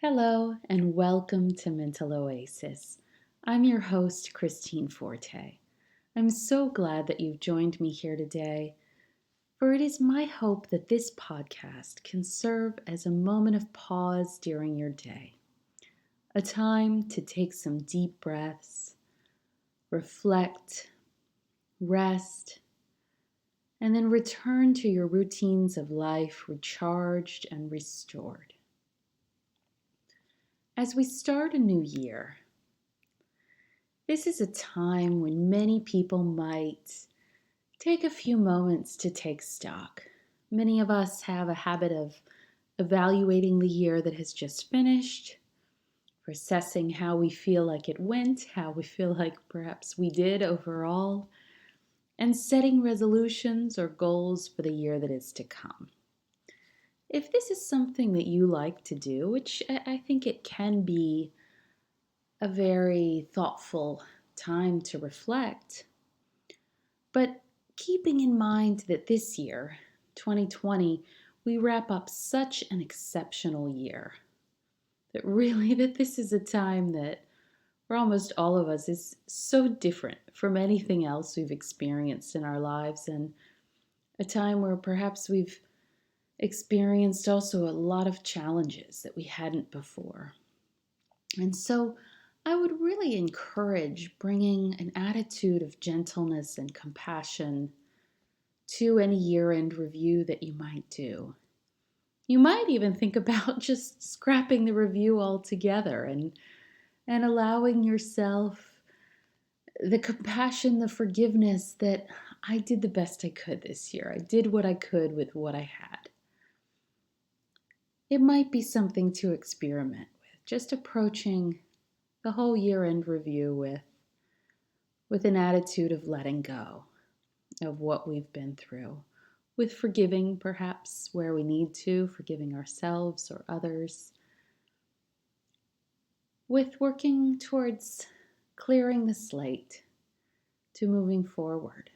Hello, and welcome to Mental Oasis. I'm your host, Christine Forte. I'm so glad that you've joined me here today, for it is my hope that this podcast can serve as a moment of pause during your day, a time to take some deep breaths, reflect, rest, and then return to your routines of life recharged and restored. As we start a new year, this is a time when many people might take a few moments to take stock. Many of us have a habit of evaluating the year that has just finished, assessing how we feel like it went, how we feel like perhaps we did overall, and setting resolutions or goals for the year that is to come. If this is something that you like to do, which I think it can be a very thoughtful time to reflect, but keeping in mind that this year, 2020, we wrap up such an exceptional year that this is a time that for almost all of us is so different from anything else we've experienced in our lives, and a time where perhaps we've experienced also a lot of challenges that we hadn't before. And so I would really encourage bringing an attitude of gentleness and compassion to any year-end review that you might do. You might even think about just scrapping the review altogether and allowing yourself the compassion, the forgiveness that I did the best I could this year. I did what I could with what I had. It might be something to experiment with, just approaching the whole year-end review with an attitude of letting go of what we've been through, with forgiving perhaps where we need to, forgiving ourselves or others, with working towards clearing the slate to moving forward.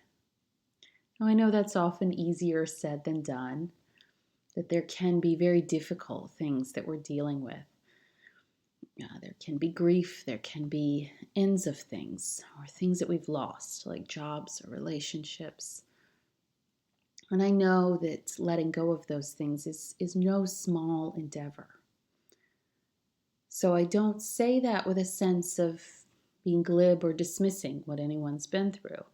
Now, I know that's often easier said than done, that there can be very difficult things that we're dealing with. There can be grief, there can be ends of things, or things that we've lost, like jobs or relationships. And I know that letting go of those things is no small endeavor. So I don't say that with a sense of being glib or dismissing what anyone's been through,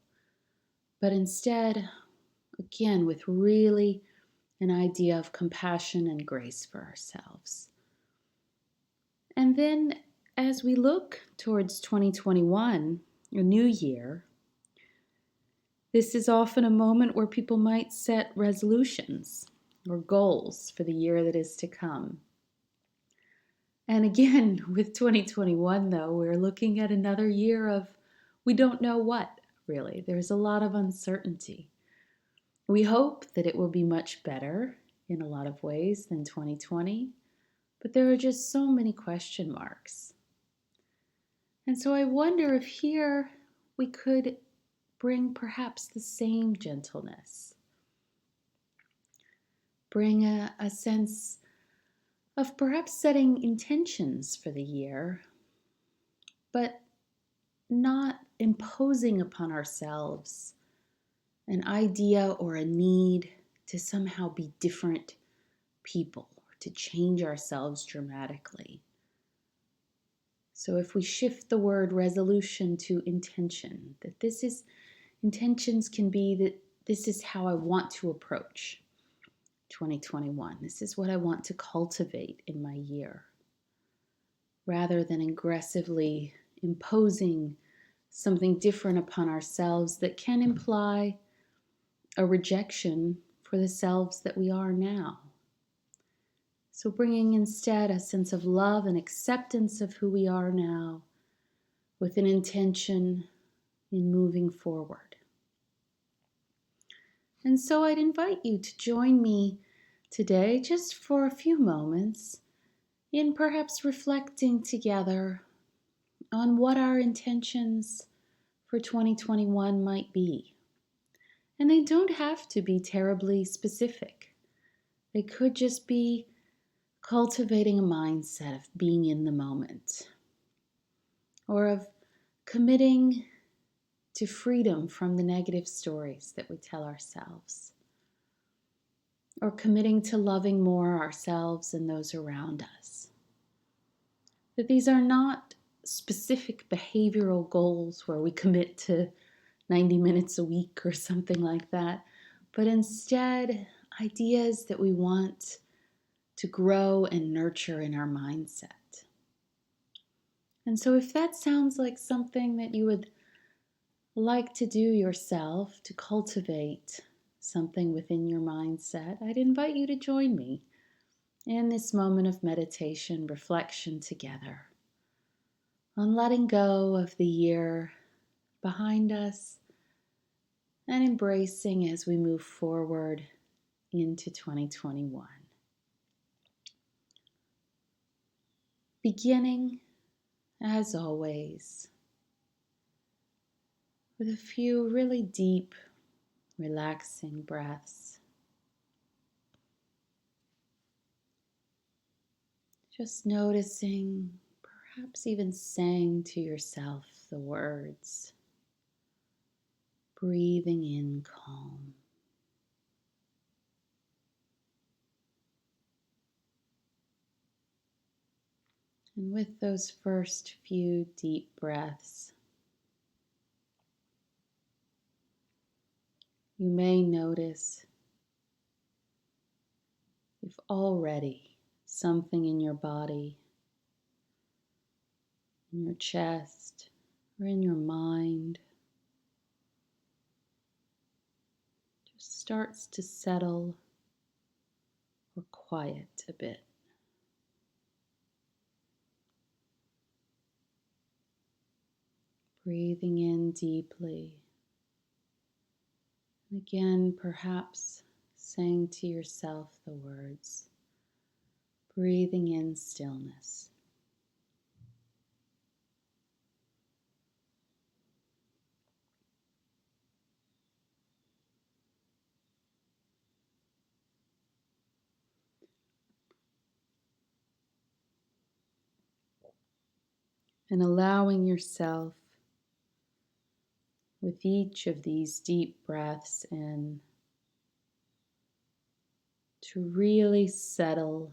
but instead, again, with really an idea of compassion and grace for ourselves. And then as we look towards 2021, a new year, this is often a moment where people might set resolutions or goals for the year that is to come. And again, with 2021, though, we're looking at another year of we don't know what, really. There's a lot of uncertainty. We hope that it will be much better in a lot of ways than 2020, but there are just so many question marks. And so I wonder if here we could bring perhaps the same gentleness, bring a sense of perhaps setting intentions for the year, but not imposing upon ourselves an idea or a need to somehow be different people or to change ourselves dramatically. So if we shift the word resolution to intention, that intentions can be that this is how I want to approach 2021. This is what I want to cultivate in my year, rather than aggressively imposing something different upon ourselves that can imply a rejection for the selves that we are now. So bringing instead a sense of love and acceptance of who we are now with an intention in moving forward. And so I'd invite you to join me today just for a few moments in perhaps reflecting together on what our intentions for 2021 might be. And they don't have to be terribly specific. They could just be cultivating a mindset of being in the moment, or of committing to freedom from the negative stories that we tell ourselves, or committing to loving more ourselves and those around us. That these are not specific behavioral goals where we commit to 90 minutes a week or something like that, but instead ideas that we want to grow and nurture in our mindset. And so if that sounds like something that you would like to do yourself to cultivate something within your mindset, I'd invite you to join me in this moment of meditation, reflection together on letting go of the year behind us and embracing as we move forward into 2021. Beginning, as always, with a few really deep, relaxing breaths. Just noticing, perhaps even saying to yourself the words, breathing in calm. And with those first few deep breaths, you may notice if already something in your body, in your chest, or in your mind just starts to settle or quiet a bit. Breathing in deeply. And again, perhaps saying to yourself the words, breathing in stillness. And allowing yourself with each of these deep breaths in to really settle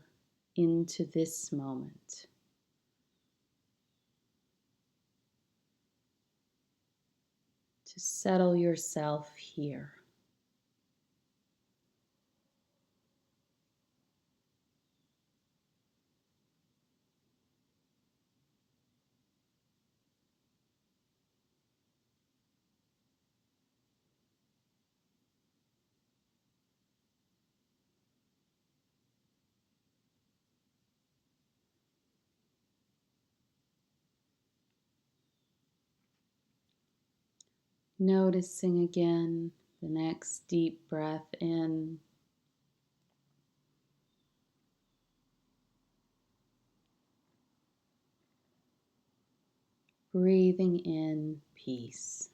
into this moment. To settle yourself here. Noticing again the next deep breath in. Breathing in peace.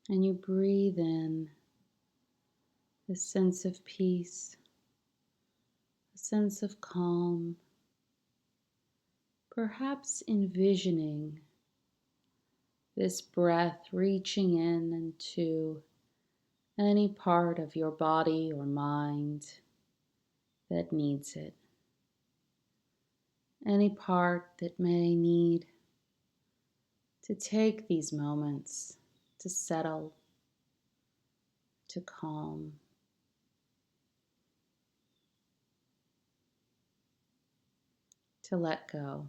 And you breathe in a sense of peace, a sense of calm, perhaps envisioning this breath reaching in into any part of your body or mind that needs it, any part that may need to take these moments to settle, to calm, to let go.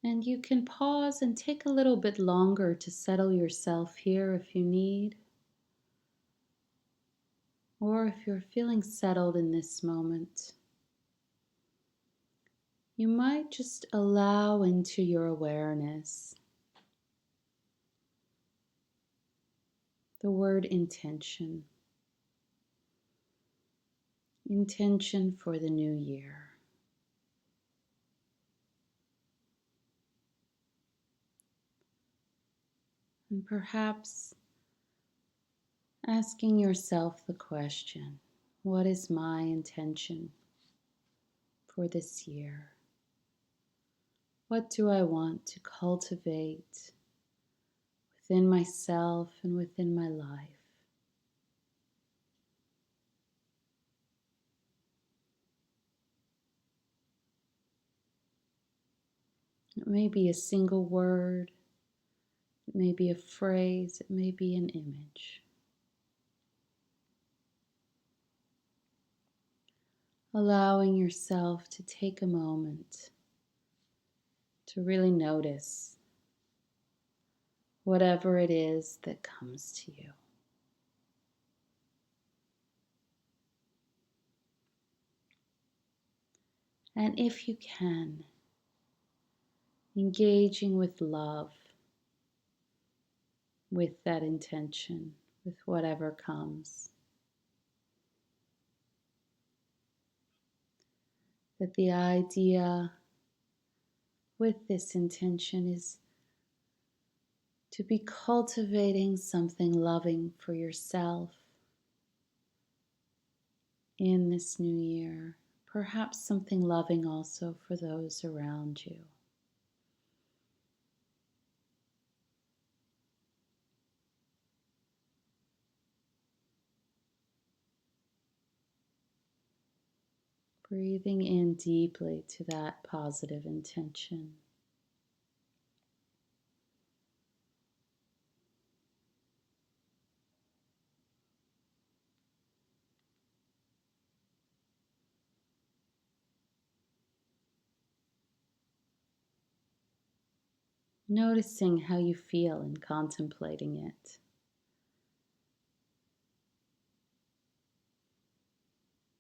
And you can pause and take a little bit longer to settle yourself here if you need. Or if you're feeling settled in this moment, you might just allow into your awareness the word intention. Intention for the new year. And perhaps asking yourself the question, what is my intention for this year? What do I want to cultivate within myself and within my life? It may be a single word, it may be a phrase, it may be an image. Allowing yourself to take a moment to really notice whatever it is that comes to you. And if you can, engaging with love, with that intention, with whatever comes. That the idea with this intention is to be cultivating something loving for yourself in this new year, perhaps something loving also for those around you. Breathing in deeply to that positive intention. Noticing how you feel in contemplating it.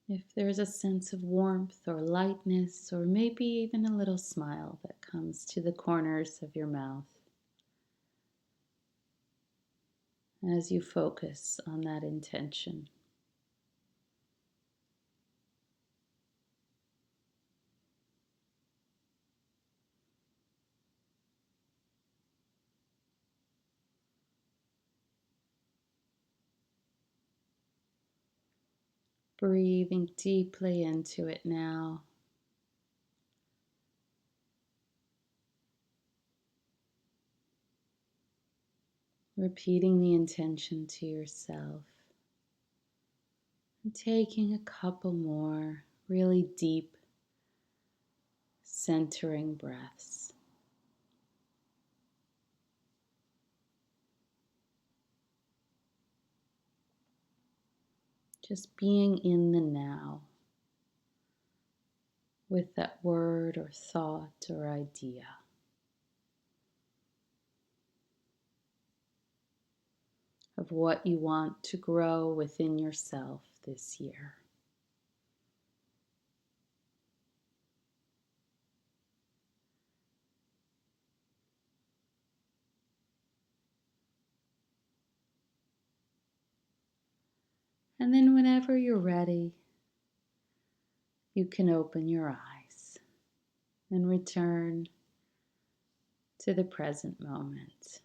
If there's a sense of warmth or lightness, or maybe even a little smile that comes to the corners of your mouth as you focus on that intention. Breathing deeply into it now. Repeating the intention to yourself. And taking a couple more really deep, centering breaths. Just being in the now with that word or thought or idea. Of what you want to grow within yourself this year. And then whenever you're ready, you can open your eyes and return to the present moment.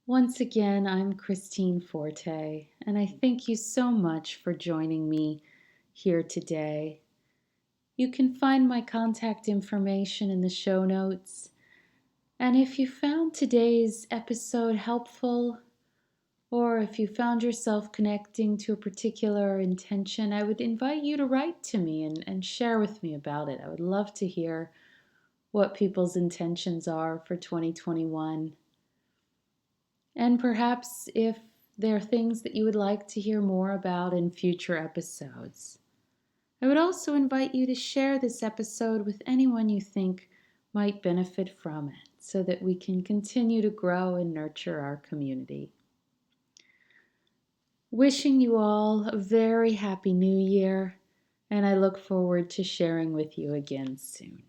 Once again, I'm Christine Forte, and I thank you so much for joining me here today. You can find my contact information in the show notes. And if you found today's episode helpful, or if you found yourself connecting to a particular intention, I would invite you to write to me and share with me about it. I would love to hear what people's intentions are for 2021. And perhaps if there are things that you would like to hear more about in future episodes. I would also invite you to share this episode with anyone you think might benefit from it so that we can continue to grow and nurture our community. Wishing you all a very happy new year, and I look forward to sharing with you again soon.